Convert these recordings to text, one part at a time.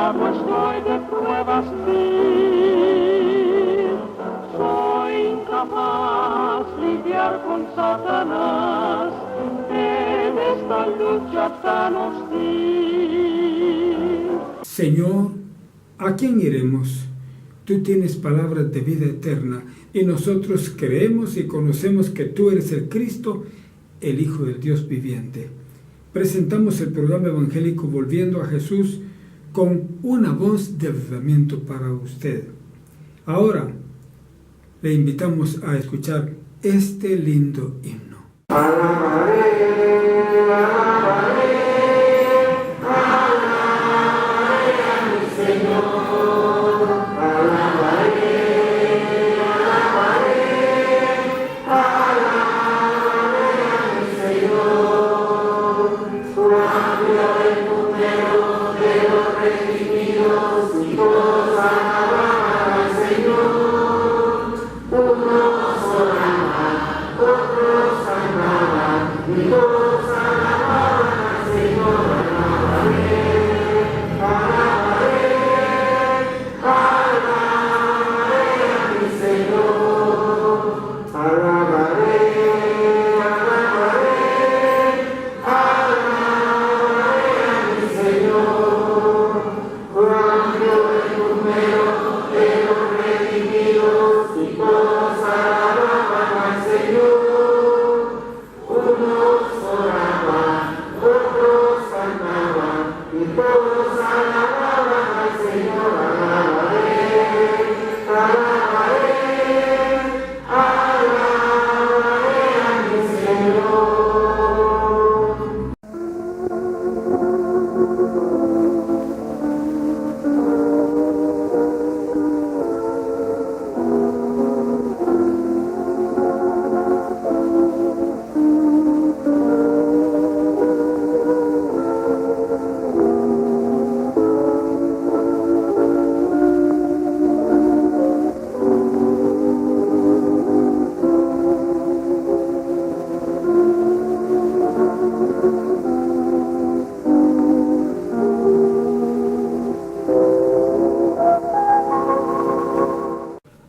esclavo estoy de pruebas mil. Soy incapaz lidiar con Satanás en esta lucha tan hostil. Señor, ¿a quién iremos? Tú tienes palabras de vida eterna y nosotros creemos y conocemos que tú eres el Cristo, el Hijo del Dios viviente. Presentamos el programa evangélico Volviendo a Jesús con una voz de avivamiento para usted. Ahora le invitamos a escuchar este lindo himno.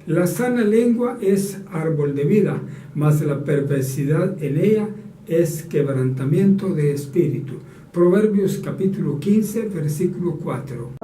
La sana lengua es árbol de vida, mas la perversidad en ella es quebrantamiento de espíritu. Proverbios capítulo 15, versículo 4.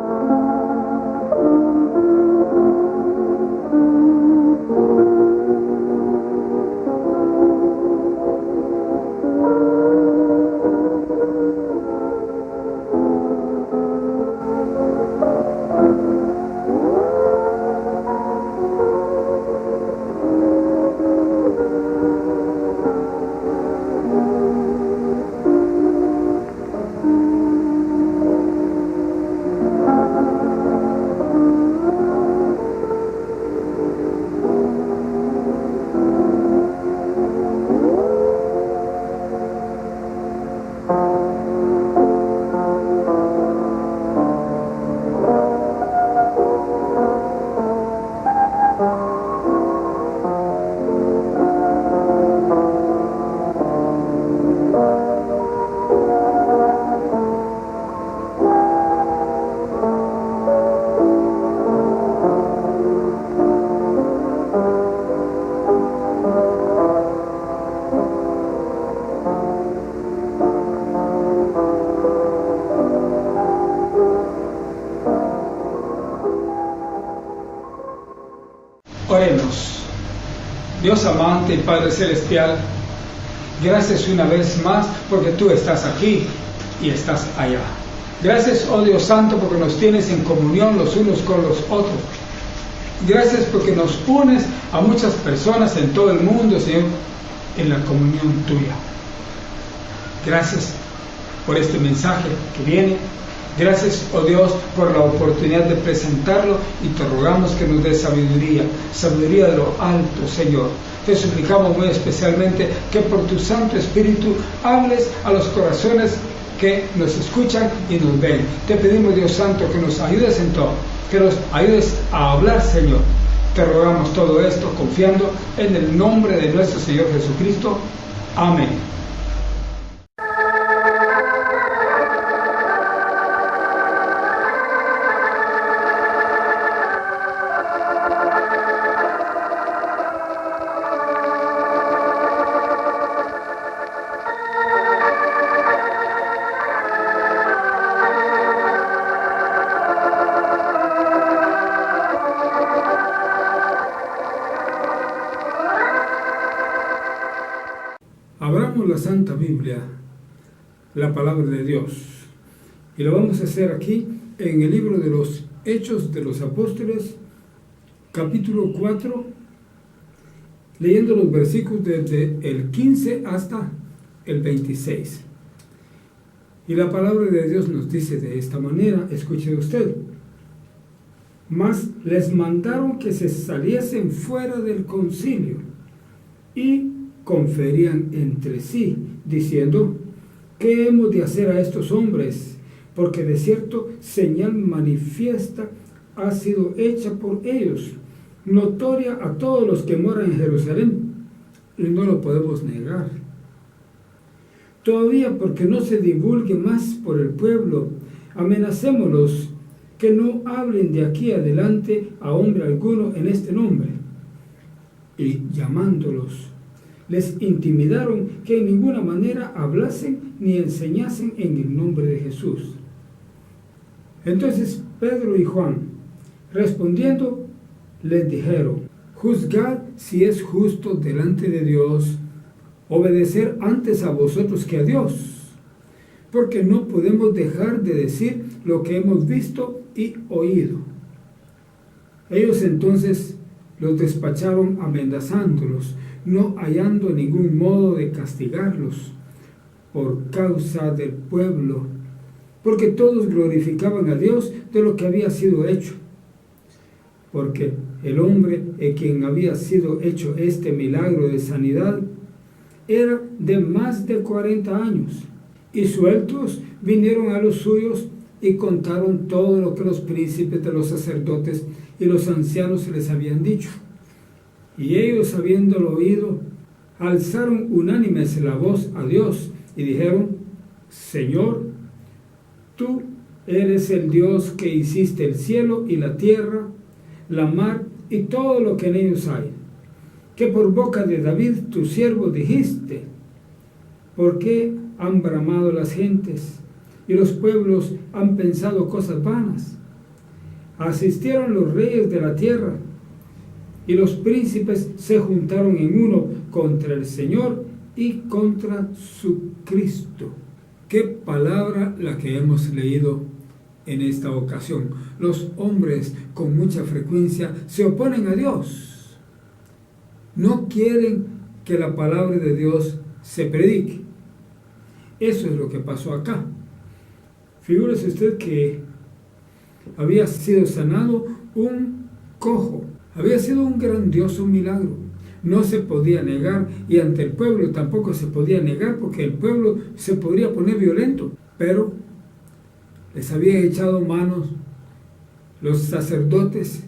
Oremos. Dios amante y Padre celestial, gracias una vez más porque tú estás aquí y estás allá. Gracias, oh Dios Santo, porque nos tienes en comunión los unos con los otros. Gracias porque nos unes a muchas personas en todo el mundo, Señor, en la comunión tuya. Gracias por este mensaje que viene. Gracias, oh Dios, por la oportunidad de presentarlo y te rogamos que nos des sabiduría de lo alto, Señor. Te suplicamos muy especialmente que por tu Santo Espíritu hables a los corazones que nos escuchan y nos ven. Te pedimos, Dios Santo, que nos ayudes en todo, que nos ayudes a hablar, Señor. Te rogamos todo esto confiando en el nombre de nuestro Señor Jesucristo. Amén. la Santa Biblia, la palabra de Dios. Y lo vamos a hacer aquí en el libro de los Hechos de los Apóstoles, capítulo 4, leyendo los versículos desde el 15 hasta el 26. Y la palabra de Dios nos dice de esta manera, escuche usted: mas les mandaron que se saliesen fuera del concilio y conferían entre sí, diciendo: ¿qué hemos de hacer a estos hombres? Porque de cierto señal manifiesta ha sido hecha por ellos, notoria a todos los que moran en Jerusalén, y no lo podemos negar. Todavía, porque no se divulgue más por el pueblo, amenacémoslos que no hablen de aquí adelante a hombre alguno en este nombre. Y llamándolos, les intimidaron que en ninguna manera hablasen ni enseñasen en el nombre de Jesús. Entonces Pedro y Juan, respondiendo, les dijeron: juzgad si es justo delante de Dios obedecer antes a vosotros que a Dios, porque no podemos dejar de decir lo que hemos visto y oído. Ellos entonces los despacharon amenazándolos, no hallando ningún modo de castigarlos por causa del pueblo, porque todos glorificaban a Dios de lo que había sido hecho. Porque el hombre en quien había sido hecho este milagro de sanidad era de más de 40 años, y sueltos vinieron a los suyos y contaron todo lo que los príncipes de los sacerdotes y los ancianos les habían dicho. Y ellos, habiéndolo oído, alzaron unánimes la voz a Dios y dijeron: Señor, tú eres el Dios que hiciste el cielo y la tierra, la mar y todo lo que en ellos hay, que por boca de David tu siervo dijiste: ¿por qué han bramado las gentes y los pueblos han pensado cosas vanas? Asistieron los reyes de la tierra y los príncipes se juntaron en uno contra el Señor y contra su Cristo. Qué palabra la que hemos leído en esta ocasión. Los hombres con mucha frecuencia se oponen a Dios. No quieren que la palabra de Dios se predique. Eso es lo que pasó acá. Figúrese usted que había sido sanado un cojo. Había sido un grandioso milagro. No se podía negar, y ante el pueblo tampoco se podía negar, porque el pueblo se podría poner violento. Pero les habían echado manos los sacerdotes,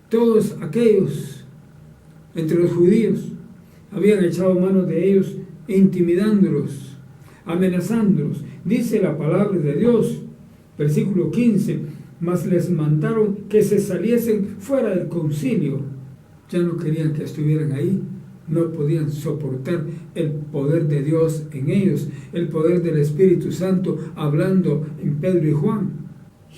todos aquellos entre los judíos, habían echado manos de ellos, intimidándolos, amenazándolos. Dice la palabra de Dios, versículo 15: mas les mandaron que se saliesen fuera del concilio. Ya no querían que estuvieran ahí, no podían soportar el poder de Dios en ellos, el poder del Espíritu Santo hablando en Pedro y Juan.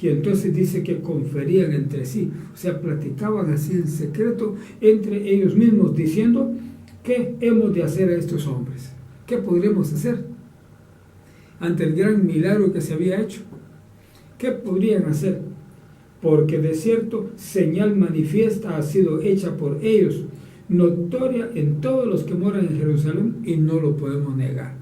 Y entonces dice que conferían entre sí, o sea, platicaban así en secreto entre ellos mismos, diciendo: ¿qué hemos de hacer a estos hombres? ¿Qué podríamos hacer ante el gran milagro que se había hecho? ¿Qué podrían hacer? Porque de cierto señal manifiesta ha sido hecha por ellos, notoria en todos los que moran en Jerusalén, y no lo podemos negar.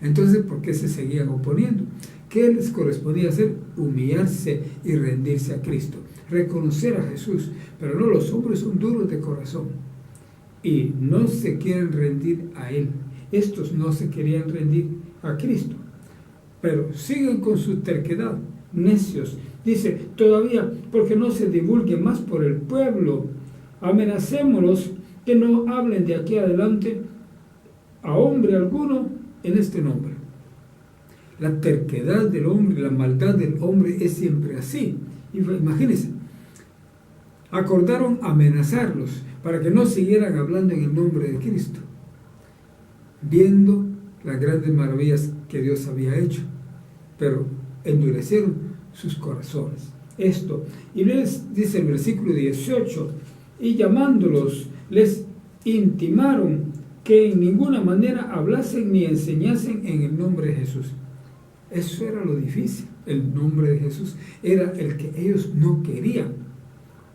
Entonces, ¿por qué se seguían oponiendo? ¿Qué les correspondía hacer? Humillarse y rendirse a Cristo, reconocer a Jesús. Pero no, los hombres son duros de corazón y no se quieren rendir a Él. Estos no se querían rendir a Cristo, pero siguen con su terquedad, necios. Dice: todavía, porque no se divulgue más por el pueblo, amenacémoslos que no hablen de aquí adelante a hombre alguno en este nombre. La terquedad del hombre, la maldad del hombre es siempre así. Imagínense, acordaron amenazarlos para que no siguieran hablando en el nombre de Cristo, viendo las grandes maravillas que Dios había hecho, pero endurecieron sus corazones. Esto, y les dice el versículo 18: y llamándolos les intimaron que en ninguna manera hablasen ni enseñasen en el nombre de Jesús. Eso era lo difícil. El nombre de Jesús era el que ellos no querían.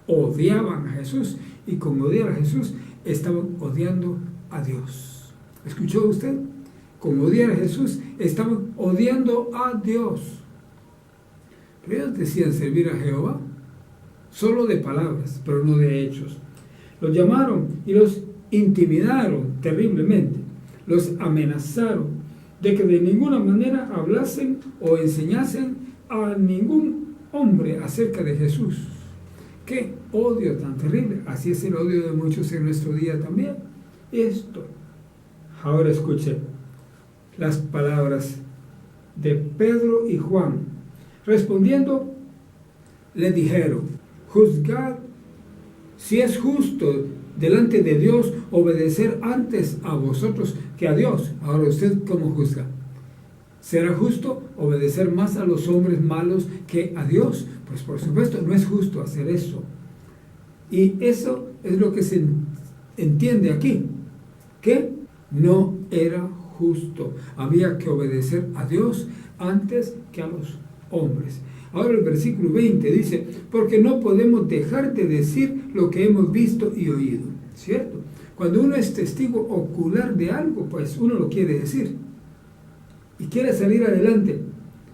Odiaban a Jesús, y con odiar a Jesús estaban odiando a Dios. ¿Escuchó usted? Con odiar a Jesús estaban odiando a Dios. Pero ellos decían servir a Jehová solo de palabras, pero no de hechos. Los llamaron y los intimidaron terriblemente. Los amenazaron de que de ninguna manera hablasen o enseñasen a ningún hombre acerca de Jesús. ¡Qué odio tan terrible! Así es el odio de muchos en nuestro día también. Esto. Ahora escuche las palabras de Pedro y Juan. Respondiendo, le dijeron: juzgad si es justo delante de Dios obedecer antes a vosotros que a Dios. Ahora, ¿usted cómo juzga? ¿Será justo obedecer más a los hombres malos que a Dios? Pues por supuesto no es justo hacer eso. Y eso es lo que se entiende aquí, que no era justo. Había que obedecer a Dios antes que a los hombres. Ahora el versículo 20 dice: porque no podemos dejar de decir lo que hemos visto y oído. ¿Cierto? Cuando uno es testigo ocular de algo, pues uno lo quiere decir. Y quiere salir adelante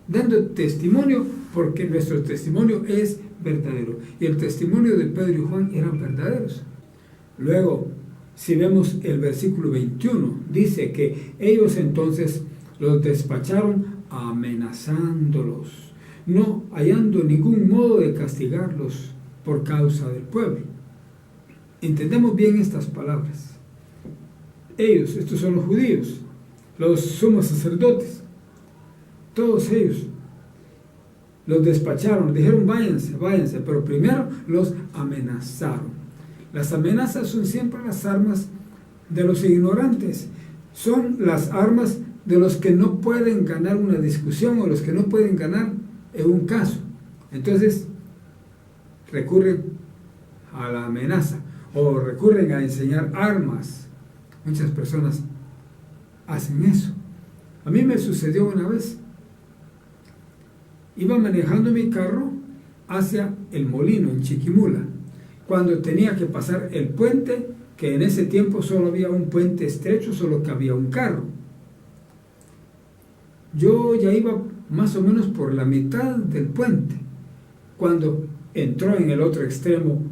dando testimonio, porque nuestro testimonio es verdadero. Y el testimonio de Pedro y Juan eran verdaderos. Luego, si vemos el versículo 21, dice que ellos entonces los despacharon amenazándolos, no hallando ningún modo de castigarlos por causa del pueblo. Entendemos bien estas palabras. Ellos, estos son los judíos, los sumos sacerdotes, todos ellos los despacharon, dijeron váyanse, váyanse, pero primero los amenazaron. Las amenazas son siempre las armas de los ignorantes, son las armas de los que no pueden ganar una discusión o los que no pueden ganar en un caso. Entonces recurren a la amenaza o recurren a enseñar armas. Muchas personas hacen eso. A mí me sucedió una vez. Iba manejando mi carro hacia el molino en Chiquimula, cuando tenía que pasar el puente, que en ese tiempo solo había un puente estrecho, solo cabía un carro. Yo ya iba más o menos por la mitad del puente, cuando entró en el otro extremo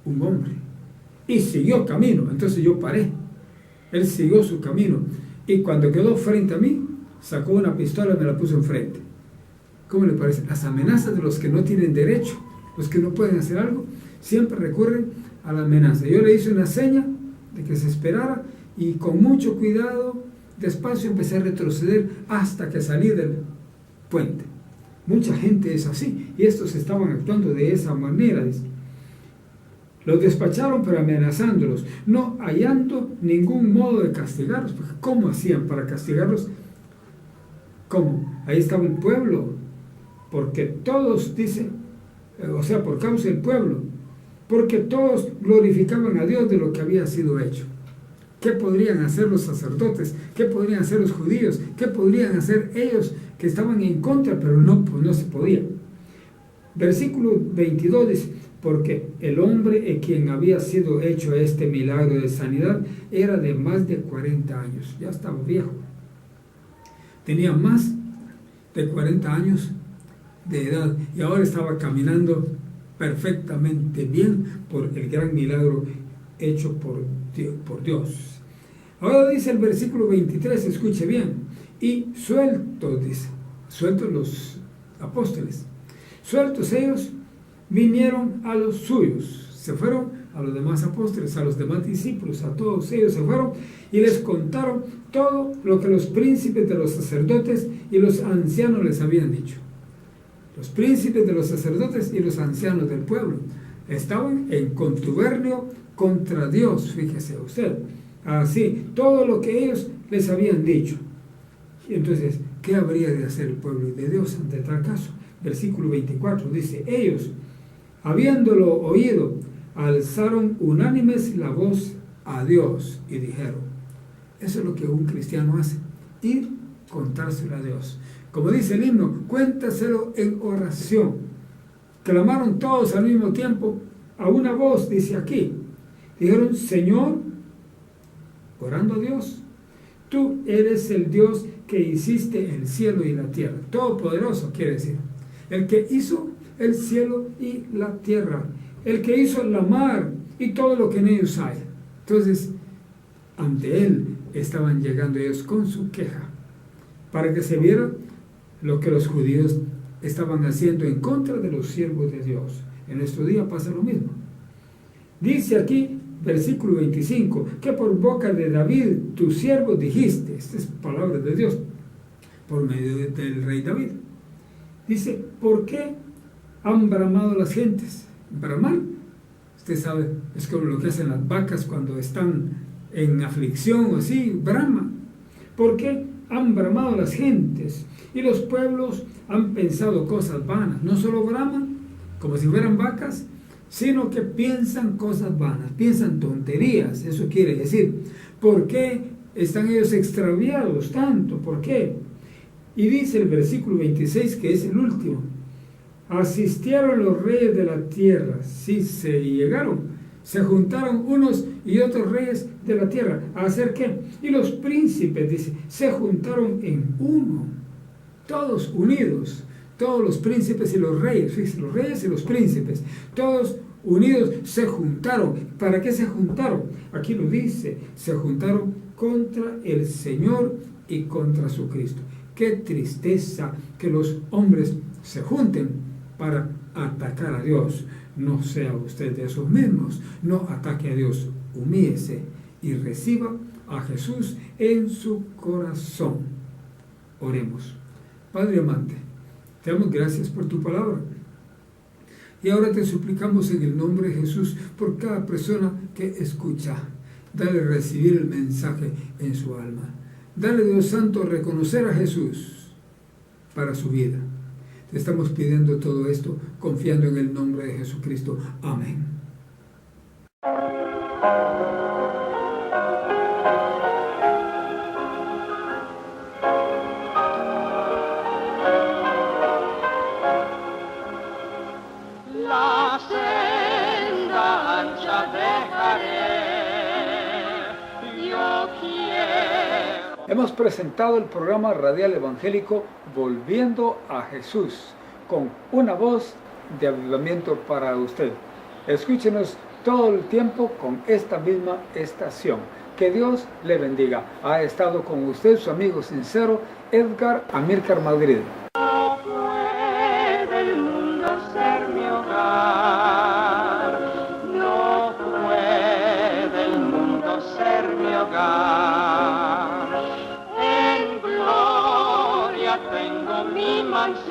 un hombre y siguió camino. Entonces yo paré, él siguió su camino, y cuando quedó frente a mí, sacó una pistola y me la puso enfrente. ¿Cómo le parece? Las amenazas de los que no tienen derecho, los que no pueden hacer algo, siempre recurren a la amenaza. Yo le hice una seña de que se esperara, y con mucho cuidado, despacio, empecé a retroceder hasta que salí del puente. Mucha gente es así, y estos estaban actuando de esa manera. Los despacharon, pero amenazándolos, no hallando ningún modo de castigarlos. Porque ¿cómo hacían para castigarlos? ¿Cómo? Ahí estaba el pueblo, porque todos dicen, o sea, por causa del pueblo, porque todos glorificaban a Dios de lo que había sido hecho. ¿Qué podrían hacer los sacerdotes? ¿Qué podrían hacer los judíos? ¿Qué podrían hacer ellos que estaban en contra? Pero no, pues no se podía. Versículo 22 dice: porque el hombre en quien había sido hecho este milagro de sanidad era de más de 40 años. Ya estaba viejo. Tenía más de 40 años de edad, y ahora estaba caminando perfectamente bien por el gran milagro hecho por Dios. Ahora dice el versículo 23, escuche bien: y sueltos, dice, sueltos los apóstoles, sueltos ellos, vinieron a los suyos, se fueron a los demás apóstoles, a los demás discípulos, a todos ellos se fueron y les contaron todo lo que los príncipes de los sacerdotes y los ancianos les habían dicho. Los príncipes de los sacerdotes y los ancianos del pueblo estaban en contubernio contra Dios, fíjese usted. Así, todo lo que ellos les habían dicho. Y entonces, ¿qué habría de hacer el pueblo de Dios ante tal caso? Versículo 24 dice: ellos, habiéndolo oído, alzaron unánimes la voz a Dios y dijeron: Eso es lo que un cristiano hace, ir contárselo a Dios. Como dice el himno, cuéntaselo en oración. Clamaron todos al mismo tiempo, a una voz, dice aquí. Dijeron, Señor, orando a Dios, tú eres el Dios que hiciste el cielo y la tierra. Todopoderoso quiere decir. El que hizo el cielo y la tierra. El que hizo la mar y todo lo que en ellos hay. Entonces, ante Él estaban llegando ellos con su queja, para que se viera lo que los judíos estaban haciendo en contra de los siervos de Dios. En nuestro día pasa lo mismo. Dice aquí, versículo 25, que por boca de David, tu siervo, dijiste, esta es palabra de Dios, por medio del rey David. Dice, ¿por qué han bramado las gentes? Bramar, usted sabe, es como lo que hacen las vacas cuando están en aflicción o así, brama. ¿Por qué han bramado las gentes? Y los pueblos han pensado cosas vanas. No solo braman, como si fueran vacas, sino que piensan cosas vanas, piensan tonterías. Eso quiere decir, ¿por qué están ellos extraviados tanto? ¿Por qué? Y dice el versículo 26, que es el último, asistieron los reyes de la tierra, sí, se llegaron, se juntaron unos y otros reyes de la tierra, ¿a hacer qué? Y los príncipes, dice, se juntaron en uno, todos unidos, todos los príncipes y los reyes, fíjense, los reyes y los príncipes, todos unidos se juntaron. ¿Para qué se juntaron? Aquí lo dice, se juntaron contra el Señor y contra su Cristo. Qué tristeza que los hombres se junten para atacar a Dios. No sea usted de esos mismos, no ataque a Dios, humíllese y reciba a Jesús en su corazón. Oremos. Padre amante, te damos gracias por tu palabra. Y ahora te suplicamos en el nombre de Jesús por cada persona que escucha. Dale recibir el mensaje en su alma. Dale, Dios Santo, reconocer a Jesús para su vida. Te estamos pidiendo todo esto, confiando en el nombre de Jesucristo. Amén. La senda ancha dejaré, yo quiero. Hemos presentado el programa radial evangélico Volviendo a Jesús, con una voz de avivamiento para usted. Escúchenos todo el tiempo con esta misma estación. Que Dios le bendiga. Ha estado con usted su amigo sincero, Edgar Amílcar Madrid. No puede el mundo ser mi hogar, no puede el mundo ser mi hogar. En gloria tengo mi mansión,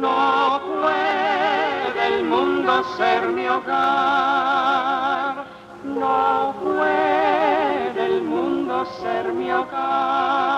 no puede el mundo ser mi hogar, no puede el mundo ser mi hogar.